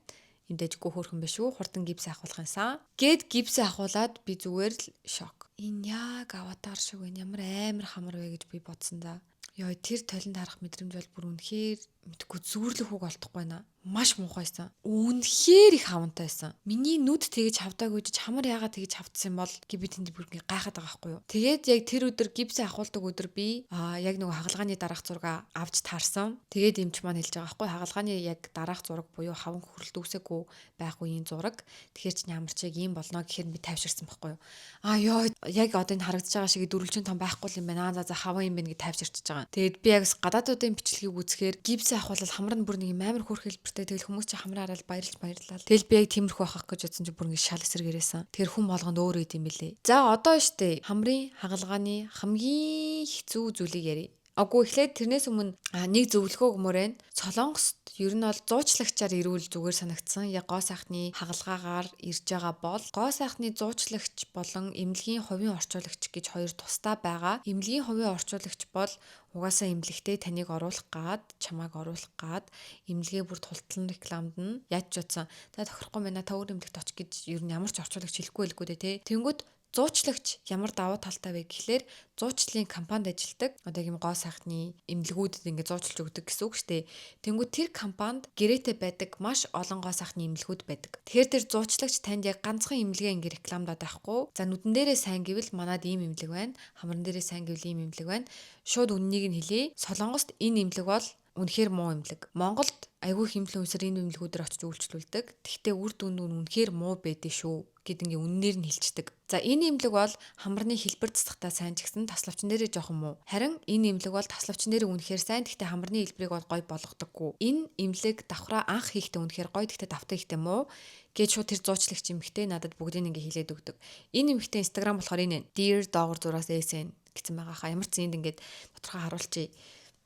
Имдэжгүй хөөрхөн биш үү? Хурдан гипс ахуулах юмсан. Гэд гипс ахуулаад би зүгээр л шок. Энэ яг аватар шиг байна. Ямар амар хамар вэ гэж би бодсон да. Ёо тэр толинд харах мэдрэмж бол бүр үнэхээр мэдгүй зүүрлэх үг олдохгүй байна. Маш муухайсан. Үнэхээр их хавантай байсан. Миний нүд тэгэж хавдаг үжиж хамар яагаад тэгэж хавдсан бол би тэнд бүр гайхаад байгаа байхгүй юу. Тэгээд яг тэр өдөр гипсээ ахуулдаг өдөр би яг нөгөө хагалгааны дараах зураг авч таарсан. Тэгээд эмч маань хэлж байгаа байхгүй хагалгааны яг дараах зураг буюу хаван хөрөлт үсэхгүй байх үеийн зураг. Тэгэхээр чи ямар ч яг юм болно гэхээр би тайвширсан байхгүй юу. Ёо яг одоо энэ харагдаж байгаа шиг дөрвөлжин том байхгүй юм байна. За хаван юм байна гэж тайвширчиж байгаа. Тэгээд би яг гадаадуудын бичлэгийг үзэхээр гипсээ ахуулаад хамар нь бүр нэг амар хөөрхөл тэгэл хүмүүс чи хамраа хараад баярлалаа. Тэгэл би яг тиймэрхүү ахах гэж бодсон чи бүр ингэ шал эсрэг ирээсэн. Тэр хүн болгонд өөр үд юм бэлээ. За одоо штэ хамрын хагалгааны хамгийн хэцүү зүйлийг ярив. Агуу эхлээд тэрнээс өмнө нэг зөвлөгөө өгмөрэн Солонгост ер нь бол зуучлагчаар ирүүл зүгээр санагдсан. Яг гоо сайхны хагалгаагаар ирж байгаа бол гоо сайхны зуучлагч болон эмнэлгийн хувийн орчуулагч гэж хоёр тусдаа байгаа. Эмнэлгийн хувийн орчуулагч бол угаасаа эмнэлэгтээ таныг оруулах гад, чамааг оруулах гад эмнэлгээ бүр тултлан рекламад нь яаж ч утсан. За тохирохгүй байна та өөр эмнэлэгт оч гэж ер нь ямар ч орчуулагч хэлэхгүй байлгүй дээ те. Тэнгүүд зуучлагч ямар давуу талтай вэ гэхлээр зуучлалын компанид ажилладаг одоо юм гоо сайхны эмнэлгүүдэд ингээд зуучлж өгдөг гэсэн үг шүү дээ. Тэнгүүд тэр компанид гэрээтэй байдаг маш олон гоо сайхны эмнэлгүүд байдаг. Тэгэхээр тэр зуучлагч танд яг ганцхан эмнэлгээ ингээд рекламдаад байхгүй. За нүдэн дээрээ сайн гэвэл манад ийм эмнэлэг байна. Хамран дээрээ сайн гэвэл ийм эмнэлэг байна. Шууд үннийг нь хэлье. Солонгост энэ эмнэлэг бол үнэхээр муу эмнэлэг. Монголд айгүй хэмнэлэн үсэр энэ эмнэлгүүдээр очиж үйлчлүүлдэг. Тэгтээ үр дүн нь үнэхээр муу байдээ шүү гэд ингээ үннээр нь хэлцдэг. За энэ эмнэлэг бол хамрны хэлбэр засахтаа сайн ч гэсэн таславчин дээрээ жоохон муу. Харин энэ эмнэлэг бол таславчин дээрээ үнэхээр сайн тэгтээ хамрны хэлбэрийг бол гоё болгодоггүй. Энэ эмнэлэг давхраа анх хийхдээ үнэхээр гоё тэгтээ давтаа хийхдээ муу гэж шууд тэр зуучлагч эмэгтэй надад бүгдийг ингээ хэлээд өгдөг. Энэ эмэгтэй Instagram болохоор энэ Dear Dogger зураас SN гэсэн байгаа хаа. Ямар ч зэнд ингээ тодорхой харуулчих.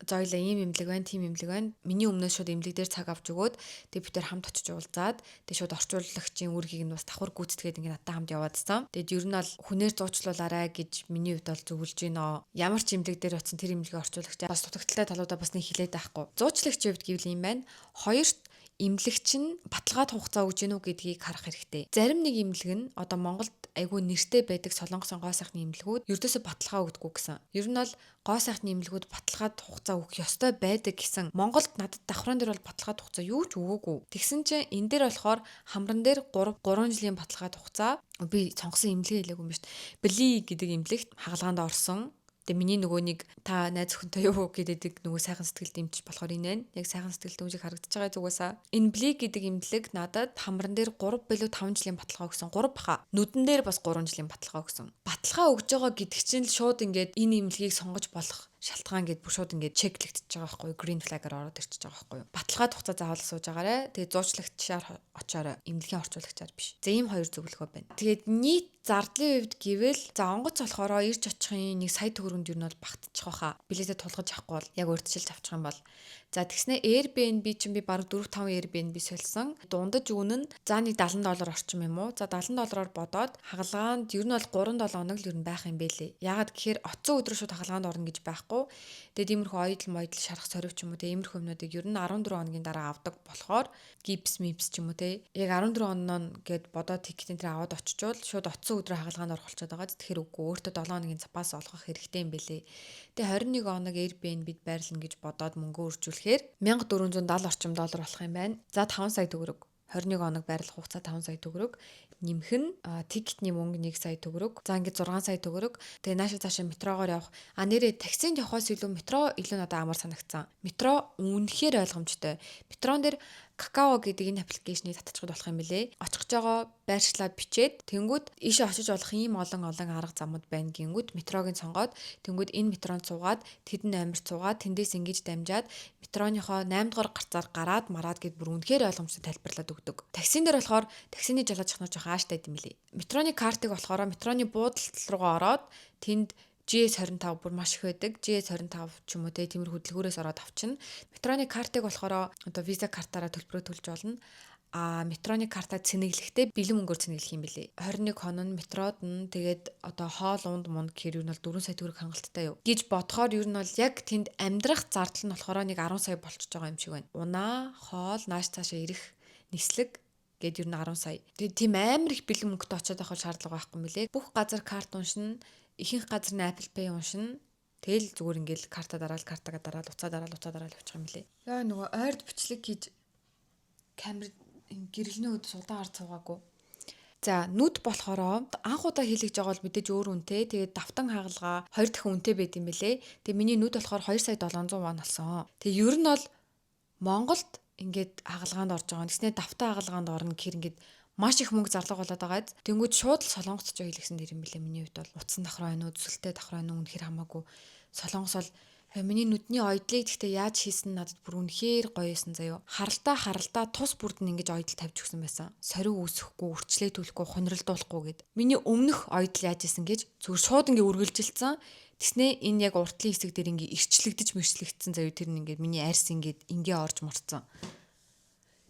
Зоёлоо ийм эмнэлэг байна, тийм эмнэлэг байна. Миний өмнөөс шууд эмнэлэг дээр цаг авч өгөөд тэг бид тээр хамт очиж уулзаад тэг шууд орчуулагчийн үүргийг нь бас давхар гүйцэтгээд ингээд надад хамт яваадсан. Тэгэд ер нь бол хүнээр зуучлуулаарай гэж миний хувьд бол зөвлөж гинөө. Ямар ч эмнэлэг дээр очсон тэр эмнэлгийн орчуулагчаа бас дутагдaltaй талуудаа бас нэг хэлээд байхгүй. Зуучлагчийн хувьд гэвэл юм байна. Хоёрт эмнэлэгч нь баталгаад хугацаа өгж гинүү гэдгийг харах хэрэгтэй. Зарим нэг эмнэлэг нь одоо Монголд айгүй нэртэй байдаг Солонгосын гоо сайхны эмнэлгүүд ердөөсө баталгаа өгдөггүй гэсэн. Ер нь бол гоо сайхны эмнэлгүүд баталгаад хугацаа өгөх ёстой байдаг гэсэн. Монголд надад давхран дээр бол баталгаад хугацаа юу ч өгөөгүй. Тэгсэн чинь энэ дээр болохоор хамран дээр 3 жилийн баталгаад хугацаа би сонгосон эмнэлгээ хэлээгүй юм шүү дээ. Бли гэдэг эмнэлэгт хагалгаанд орсон. Тэгээ миний нөгөө нэг та найз охинтой юу гэдэг нөгөө сайхан сэтгэл дэмч болохоор энэ яг сайхан сэтгэл дэмжиг харагдаж байгаа зүгөөсаа энэ блик гэдэг эмнэлэг надад хамран дээр 3 билүү 5 жилийн баталгаа өгсөн 3 баха нүдэн дээр бас 3 жилийн баталгаа өгсөн баталгаа өгж байгаа гэдэг чинь л шууд ингээд энэ эмнэлгийг сонгож болох шалтгаан гэд бүр шууд ингээд чеклэгдэж байгаа байхгүй юу green flag-аар ороод ирчихэж байгаа байхгүй юу баталгаад хугацаа заавал сууж агаарэ тэгээ зуучлагчаар очоорой эмнэлгийн орчуулагчаар биш за ийм хоёр зөвлөгөө байна тэгээд нийт зардлын хувьд гэвэл за онгоц болохоро ирж очихын 1 сая төгрөнд юу нь бол багтчих واخа билетээ тулгаж авахгүй бол яг урьдчилж авчих юм бол за тэгснэ Airbnb чинь би баг 4-5 Airbnb солисон дундаж үнэ нь за нэг $70 орчим юм уу за $70 бодоод хагалгаанд ер нь бол 3-7 хоног л ер нь байх юм бэлээ ягаад гэхээр оцсон өдрөө шууд хагалгаанд орно гэж байхгүй тэгээд иймэрхүү оёдл моёдл шарах сорив ч юм уу те иймэрхүү юмнуудыг ер нь 14 хоногийн дараа авдаг болохоор гипс мипс ч юм уу те яг 14 хоног гэд бодоод тикетийн тэр аваад очичвол шууд оцсон өдрөө хагалгаанд орох болчиход байгаа тэгэхээр үгүй өөртөө 7 хоногийн запас олгох хэрэгтэй юм бэлээ тэгээ 21 хоног Airbnb-д байрлана гэж бодоод мөнгө үржүүлэхээр $1470 орчим доллар болох юм байна за 5 сая төгрөг 21 хоног байрлах хугацаа 5 сая төгрөг нэмэх нь тикетний мөнгө 1 сая төгрөг за ингээд 6 сая төгрөг тэгээ нааша цаашаа метрогоор явах нэрээ таксинд явахаас илүү метро илүү надад амар санагдсан метро үнэхээр ойлгомжтой метрон дээр Какао гэдэг энэ аппликейшнийг татчиход болох юм билэ. Очих жоо байршлаа бичээд тэнгүүд ийшээ очиж болох ийм олон арга замууд байна гингүүд метрогийн сонгоод тэнгүүд энэ метронд суугаад тэдэн амирт суугаад тэндээс ингэж дамжаад метроныхоо 8 дугаар гарцаар гараад мараад гэд бүр үнэхээр ойлгомжтой тайлбарлаад өгдөг. Таксин дээр болохоор таксины жолооч нар жоохон ааштай юм билэ. Метроны картыг болохоор метроны буудлал руугаа ороод тэнд GS25 бүр маш их байдаг. GS25 ч юм уу тийм хөдөлгөөрөөс ороод авчна. Метроны картыг болохоор одоо виза картаараа төлбөрөө төлж болно. Метроны картаа цэнэглэхдээ бэлэн мөнгөөр цэнэглэх юм билээ. 21 хоног нь метрод нь тэгээд одоо хоол унд мунд гэхээр юу нь бол 4 сая төгрөг хангалттай юу гэж бодохоор юу нь бол яг тэнд амьдрах зардал нь болохоор нэг 10 сая болчихж байгаа юм шиг байна. Унаа, хоол, нааш цаашаа ирэх, нислэг гээд юу нь 10 сая. Тэгээд тийм амар их бэлэн мөнгөтэй очиод авах шаардлага байхгүй юм билээ. Бүх газар карт уншина. Ихэнх газар нь Apple Pay уншина. Тэгэл зүгээр ингээл картаа дараал явуучих юм лээ. Яа нөгөө ойрд бичлэг хийж камер гэрэлний өд судаан ард цугаагүй. За нүд болохоро анх удаа хийлгэж байгаа бол мэдээж өөр үнэтэй. Тэгээд давтан хагалгаа 2 дахин үнэтэй байд юм бэлээ. Тэгээд миний нүд болохоор 2,700 вон болсон. Тэгээд ер нь бол Монголд ингээд хагалгаанд орж байгаа. Тэгснэ давтан хагалгаанд орно гэхэр ингээд маш их мөнгө зарлага болоод байгаа. Тэнгүүд шууд л Солонгост ч хийлгсэн дэр юм бэлээ миний хувьд бол. Утсан давхар байна уу, зүсэлтэй давхар байна уу үнэхээр хамаагүй. Солонгос бол миний нүдний ойдлыг гэхдээ яаж хийсэн надад бүр үнэхээр гоё байсан заяо. Харалтаа тус бүрд нь ингэж ойдол тавьж өгсөн байсан. Сорив үүсэхгүй, үрчлээ төлөхгүй, хониролдуулахгүй гэд. Миний өмнөх ойдол яаж исэн гэж зүгээр шууд ингэ үргэлжилсэн. Тэснэ энэ яг уртлын хэсэг дээр ингэ ирчлэгдэж мэрчлэгдсэн заяо. Тэр нь ингэ миний арьс ингэ орж морцсон.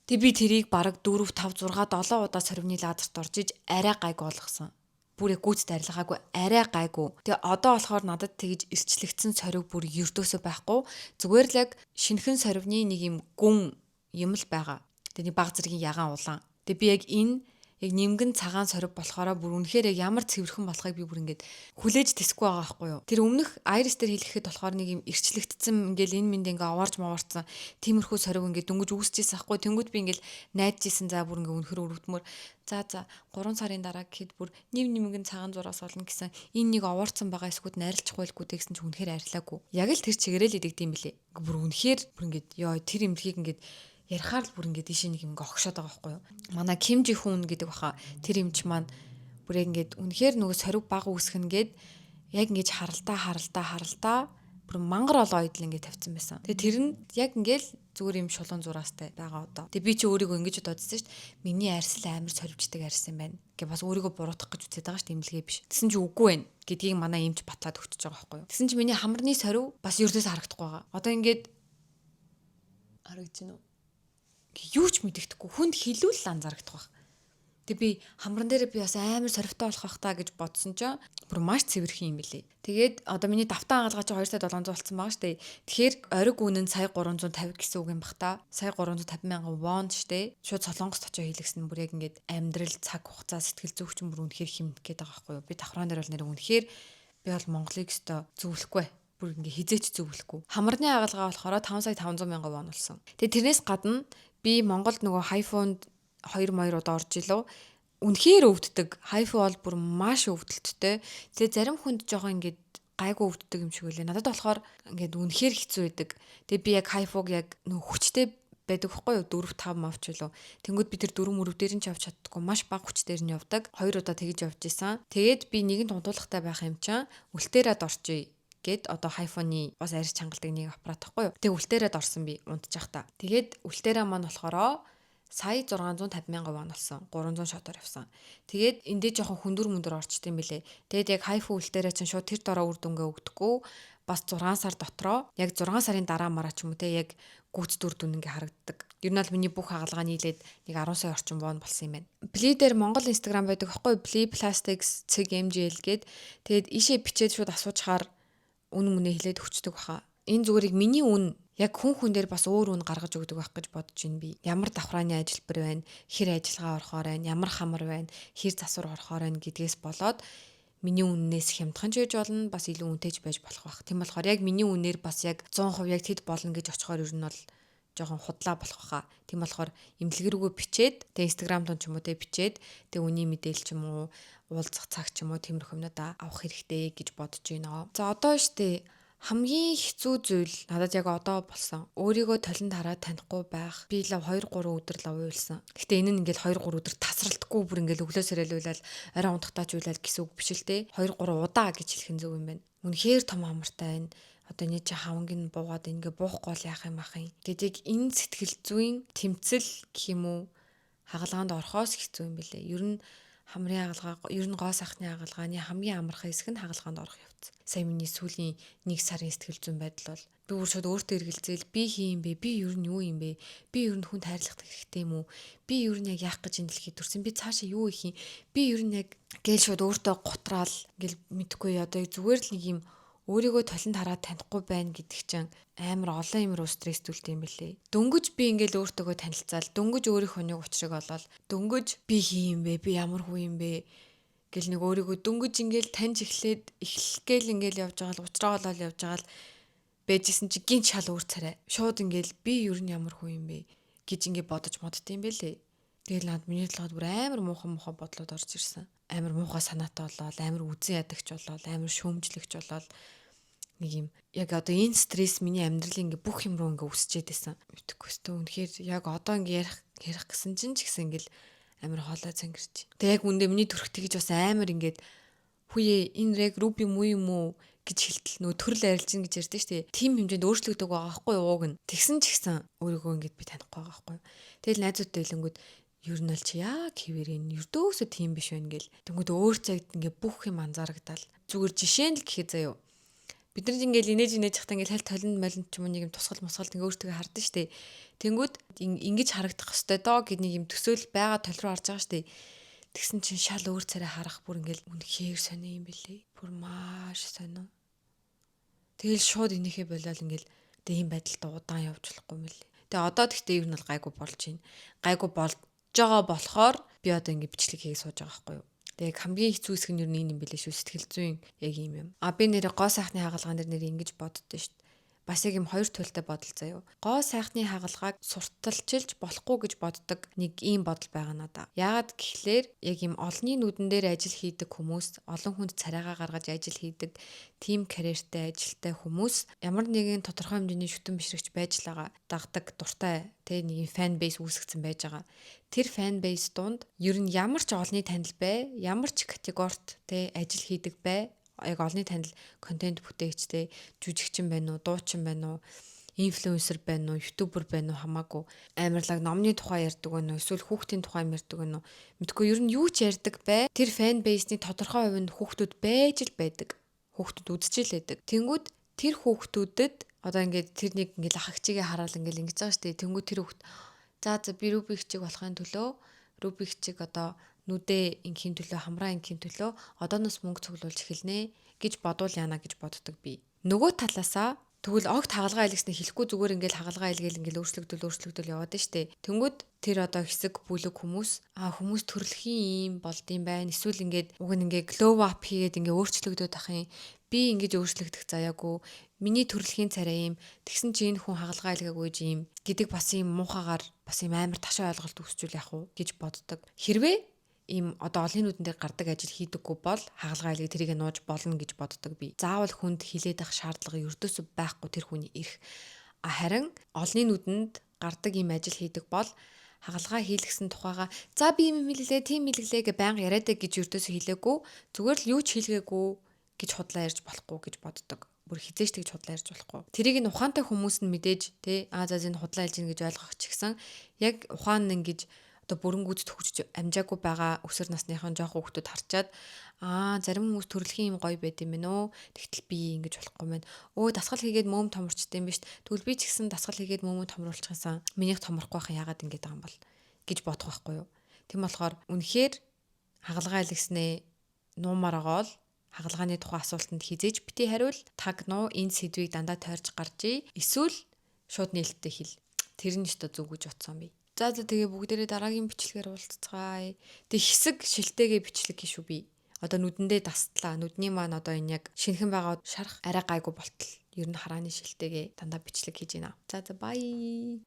Тэг би тэрийг бараг 4, 5, 6, 7 удаа сорвны лазерт орж иж арай гайг болгосон. Бүр гүйцэд арилгаагүй арай гайгүй. Тэгээ одоо болохоор надад тэгж ирчлэгдсэн сорив бүр ердөөсөө байхгүй. Зүгээр л яг шинэхэн сорвны нэг юм гүн юм л байгаа. Тэгээ нэг баг зэргийн ягаан улаан. Тэгээ би яг энэ яг нимгэн цагаан сорив болохоро бүр үнэхээр яг ямар цэвэрхэн болохыг би бүр ингээд хүлээж тэсэхгүй байгаа байхгүй юу. Тэр өмнөх айрис дээр хэлэхэд болохоор нэг юм ирчлэгдсэн ингээл энэ минь ингээ овоорж мовоорцсан тиймэрхүү сорив ингээ дөнгөж үүсчихсэн байхгүй. Тэнгүүд би ингээл найдажсэн за бүр ингээ үнэхээр өрөвдмөр за 3 сарын дараа гэхэд бүр нимгэн цагаан зураас олно гэсэн энэ нэг овоорцсон байгаа эсгүүд найрлах байлгүй гэсэн чинь үнэхээр арилаагүй. Яг л тэр чигээрэл идэгдэм билээ. Бүр үнэхээр бүр ингээд ёо тэр имлэгийг ингээд ярихаар л бүр ингээд ийш нэг юм ингээ огшоод байгаа байхгүй юу. Манай Ким Жи Хүн гэдэг баха тэр эмч маань бүр яг ингээд үнэхээр нөгөө сорив баг үүсгэн гээд яг ингээд харалтаа бүр мангар ол ойдл ингээд тавьсан байсан. Тэгээ тэр нь яг ингээд зүгээр юм шулуун зураастай байгаа одоо. Тэгээ би чи өөрийгөө ингэж бодсон шүү дээ. Миний арьс л амар сорвчдаг арьс юм байна. Гэ бас өөрийгөө буруутгах гэж үзээд байгаа шүү дээ имлэгээ биш. Тэсэн чи үгүй байна гэдгийг манай эмч батлаад өгчөж байгаа байхгүй юу. Тэсэн чи миний хамарны сорив бас ердөөс харагдахгүй байгаа. Одоо ингээд харагдаж байна уу? Юу ч мэддэхгүй хүнд хилүүл анзаарагдах байх. Тэг би хамран дээр би бас амар сорвтой болох бах та гэж бодсон ч бүр маш цэвэрхэн юм билий. Тэгээд одоо миний давтан хагалгаа чи 2,700 болсон байгаа штэ. Тэгэхээр ориг үнэ нь сая 350 гэсэн үг юм бах та. Сая 350,000 вон штэ. Шууд Солонгост очиж хийлгсэн бүр яг ингээд амьдрал цаг хугацаа сэтгэл зүйч бүр үнэхээр хэмнэх гээд байгаа байхгүй юу. Би давхраан дээр бол нэр үнэхээр би бол Монголыг өстой зөвлөхгүй. Бүр ингээ хизээч зөвлөхгүй. Хамарны хагалгаа болохоор 5,500,000 вон болсон. Тэгээд тэрнээс гадна би Монголд нөгөө хайфонд 2 удаа орж илөө. Үнэхээр өвддөг. Хайфу бол бүр маш өвдөлттэй. Тэгээ зарим хүнд жоохон ингээд гайгүй өвддөг юм шиг үлээ. Надад болохоор ингээд үнэхээр хэцүү байдаг. Тэгээ би яг хайфуг яг нөгөө хүчтэй байдаг байхгүй юу 4, 5 мавч илөө. Тэнгүүд би тэр 4 мөрөв дээр нь ч явж чаддаггүй. Маш бага хүчээр нь явдаг. 2 удаа тэгж явж исэн. Тэгээд би нэгэн тунтуулагтай байх юм чинь үлтээрээд орчъя гэд одоо хайфоны бас арьс чангалдаг нэг аппарат тахгүй юу. Тэгээ үлтээрээд орсон би унтчих та. Тэгээд үлтээрээ маань болохоро сая 650,000 вон болсон. 300 шотоор явсан. Тэгээд эндээ жоохон хүндүр орчт юм бэлээ. Тэгээд яг хайфу үлтээрээ чинь шууд тэр дороо үр дүнгээ өгдөггүй. Бас 6 сар дотроо яг 6 сарын дараа мараа ч юм уу те яг гүйц дүр дүн ингээ харагддаг. Ер нь бол миний бүх хагалгаа нийлээд нэг 10 сая орчим вон болсон юм байна. Пли дээр Монгол Instagram байдаг байхгүй Pli Plastics CMGL гээд тэгээд ишээ бичээд шууд асуучаар үн мөнэ хэлээд өчтдөг баха. Энэ зүгээрийг миний үн яг хүн дээр бас өөр үн гаргаж өгдөг байх гэж бодож байна би. Ямар давхрааны ажилбар байна, хэр ажиллагаа орохоор байна, ямар хамар байна, хэр засвар орохоор байна гэдгээс болоод миний үннээс хямдхан ч байж болно, бас илүү үнэтэйч байж болох байх. Тийм болохоор яг миний үнээр бас яг 100% яг тэд болно гэж очихоор ер нь бол жоохон худлаа болох байхаа. Тийм болохоор имлэг рүүгээ бичээд, тэгээ Instagram дон ч юм уу тэ бичээд, тэгээ үний мэдээлэл ч юм уу уулзах цаг ч юм уу тиймэрхүү юмнуудаа авах хэрэгтэй гэж бодож байна. За одоо штэ хамгийн хэцүү зүйл надад яг одоо болсон. Өөрийгөө толинд хараад танихгүй байх. Би л 2-3 өдөр л уйлсан. Гэтэ энэ нь ингээл 2-3 өдөр тасралтгүй бүр ингээл өглөөсөө илүүлэл арай унтахтаа ч уйлал гэсэн үг биш л те. 2-3 удаа гэж хэлэх нь зөв юм байна. Үнэхээр том амартай байна. Одоо нэг чи хаванг нь буугаад ингээ буухгүй л яах юм ахын. Гэдэг энэ сэтгэл зүйн тэмцэл гэх юм уу хагалгаанд орохоос хэцүү юм бэлээ. Ер нь хамрын хагалгаа, ер нь гоо сайхны хагалгааны хамгийн амархан хэсэг нь хагалгаанд орох явц. Сая миний сүүлийн 1 сарын сэтгэл зүйн байдал бол би өөр шууд өөртөө эргэлзээл би хий юм бэ? Би ер нь юу юм бэ? Би ер нь хүнд хайрлах хэрэгтэй юм уу? Би ер нь яг яах гэж энэ дэлхийд төрсөн? Би цаашаа юу их юм? Би ер нь яг гээл шууд өөртөө гутраал ингээл мэдхгүй одоо зүгээр л нэг юм өөрийгөө толинд хараад танихгүй байна гэдэг чинь амар олон юм руу стресстүүлдэг юм бэлээ. Дөнгөж би ингээл өөртөөгөө танилцаал, дөнгөж өөрийнхөө нэг учрыг олоод, дөнгөж би хий юм бэ? Би ямар хүү юм бэ? Гэл нэг өөрийгөө дөнгөж ингээл таньж эхлээд эхлэхгээл ингээл явж байгаа л уучраа болоод явж байгаа л байжсэн чи гинт шал өөр царай. Шууд ингээл би ер нь ямар хүн юм бэ гэж ингээ бодож моддсон юм бэлээ. Тэгэл над миний талаад бүр амар муухан бодлоод орж ирсэн. Амар муухай санаатай болоод, амар үзэн ядагч болоод, амар шөөмжлөгч болоод нэг юм яг одоо энэ стресс миний амьдралын ингээ бүх юм руу ингээ үсчээд байсан. Мэдхгүй өстөө үнэхээр яг одоо ингээ ярих гэсэн чинь ч гэсэн ингээл амар хоолой цангирч. Тэг яг үндэ миний төрх тэгж бас амар ингээд хүүе энэ яг руби муу юм уу гэж хэлтэл нөө төрөл арилж ин гэж ярьдэн штэ. Тим хэмжээнд өөрчлөгдөг байгаа байхгүй ууг нь. Тэгсэн ч гэсэн өөрийгөө ингээд би танихгүй байгаа байхгүй. Тэгэл найзуудтай хэлэнгүүд ер нь л чи яа хэвэрэн ердөөсөө тийм биш байна гэл. Тэнгүүд өөр цагт ингээд бүх юм анзаарагдал. Зүгээр жишээ нь л гэхэд заяо. Бид нар ингээл инээж хахтаа ингээл хальт толинд молинд ч юм уу нэг юм тусгал мусгал ингээ өөртөө хардаг штэ. Тэнгүүд ингэж харагдах хэвээр доо гэд нэг юм төсөөл байгаа тол руу харж байгаа штэ. Тэгсэн чинь шал өөр царай харах бүр ингээл үнэхээр сонио юм бэлээ. Бүр маш сонио. Тэгэл шууд энийхээ болоод ингээл ийм байдалтай удаан явж болохгүй юм бэлээ. Тэгээ одоо тэгтээ юу нь бол гайгүй болж байна. Гайгүй болж байгаа болохоор би одоо ингээ бичлэг хийгээ сууж байгаа байхгүй юу. Тэгээ хамгийн хэцүү хэсэг нь юу юм бэлээ шүү. Сэтгэл зүйн яг юм юм. Би нэрээ гоо сайхны хагалгаан дээр нэр ингэж боддоо шүү. Бас яг юм хоёр туйлтай бодол заяо. Гоо сайхны хагалгааг сурталчилж болохгүй гэж боддог нэг ийм бодол байгаа надаа. Яагаад гэхлээр яг юм олонний нүдэн дээр ажил хийдэг хүмүүс, олон хүнд царайгаа гаргаж ажил хийдэг, тим карьертэй ажилтай хүмүүс ямар нэгэн тодорхой хэмжээний шүтэн бишрэгч байж л байгаа. Дагдаг, дуртай тэг нэг фан бейс үүсгэсэн байж байгаа. Тэр фан бейс донд ер нь ямар ч олонний танил бай, ямар ч категорт тэг ажил хийдэг бай. Яг олонний танил контент бүтээгчтэй жүжигчин байна уу, дуучин байна уу, инфлюенсер байна уу, ютубер байна уу хамаагүй амарлаг номны тухай ярьдаг байна уу, эсвэл хүүхдийн тухай ярьдаг байна уу. Мэдгүй ер нь юу ч ярьдаг бай. Тэр фан бейсний тодорхой хувь нь хүүхдүүд байж л байдаг. Хүүхдүүд үзчихэл байдаг. Тэнгүүд тэр хүүхдүүдэд одоо ингээд тэр нэг ингээд ах хчигээ хараал ингээд ингэж байгаа шүү дээ. Тэнгүүд тэр хүүхд за би Руби хчиг болохын төлөө Руби хчиг одоо нүдэ инхийн төлөө хамраа инхийн төлөө одооноос мөнгө цуглуулж эхэлнэ гэж бодвол яана гэж боддог би. Нөгөө талаасаа тэгвэл огт хагалгаа илгэснэ хэлэхгүй зүгээр ингээл хагалгаа илгээл ингээл өөрчлөгдөл яваад нь штэ. Тэнгүүд тэр одоо хэсэг бүлэг хүмүүс хүмүүс төрөлхийн юм болдсон байна. Эсвэл ингээд уг нь ингээ glow up хийгээд ингээ өөрчлөгдөд ах юм. Би ингэж өөрчлөгдөх заяагүй. Миний төрөлхийн царай юм. Тэгсэн чи энэ хүн хагалгаа илгээгүй юм гэдэг бас юм муухагаар бас юм амар ташаа ойлголт үүсчүүл яах вэ гэж боддог. Хэрвээ ийм одоо олонний нүдэн дээр гардаг ажил хийдэггүй бол хагалгаа илгээ тэрийг нууж болно гэж боддог би. Заавал хүнд хилээд ах шаардлага ердөөсөө байхгүй тэр хүний эрх. Харин олонний нүдэнд гардаг ийм ажил хийдэг бол хагалгаа хийлгсэн тухайга за би юм хэллээ, тийм хэллээ гэж байнга яриадаг гэж ердөөсөө хэлээгүй. Зүгээр л юу ч хэлгээгүй гэж худлаа ярьж болохгүй гэж боддог. Бүр хизээч тэгж худлаа ярьж болохгүй. Тэрийг нь ухаантай хүмүүс нь мэдээж те за энэ худлаа хэлж ийн гэж ойлгох ч гэсэн яг ухаан нь ингэж одоо бүрэнгүйд төгсөж амжаагүй байгаа өсвөр насныхан жоох хүүхдүүд харчаад зарим хүмүүс төрөлхийн юм гоё байд юм байна өө. Тэгтэл би ингэж болохгүй байна. Дасгал хийгээд мөөм томорчтой юм биш. Тэгвэл би ч гэсэн дасгал хийгээд мөөмөө томруулчихсан. Минийх томрохгүй байхын яагаад ингэж байгаа юм бол гэж бодох байхгүй юу. Тэм болохоор үнэхээр хагалгаа илгэснээ нуумаар байгаа бол хагалгааны тухай асуултанд хизээж бити хариул. Таг нуу энэ сэдвийг дандаа тойрч гарчээ. Эсвэл шууд нээлттэй хэл. Тэр нь ч өстө зүг гэж утсан би. За тэгээ бүгдээрээ дараагийн бичлэгээр уулзцгаая. Тэг хэсэг шилтэйгээ бичлэг гişүү би. Одоо нүдэндээ дастлаа. Нүдний маань одоо энэ яг шинхэн байгаа шарах арай гайгүй болтол. Ер нь харааны шилтэйгээ дандаа бичлэг хийж байна. За bye.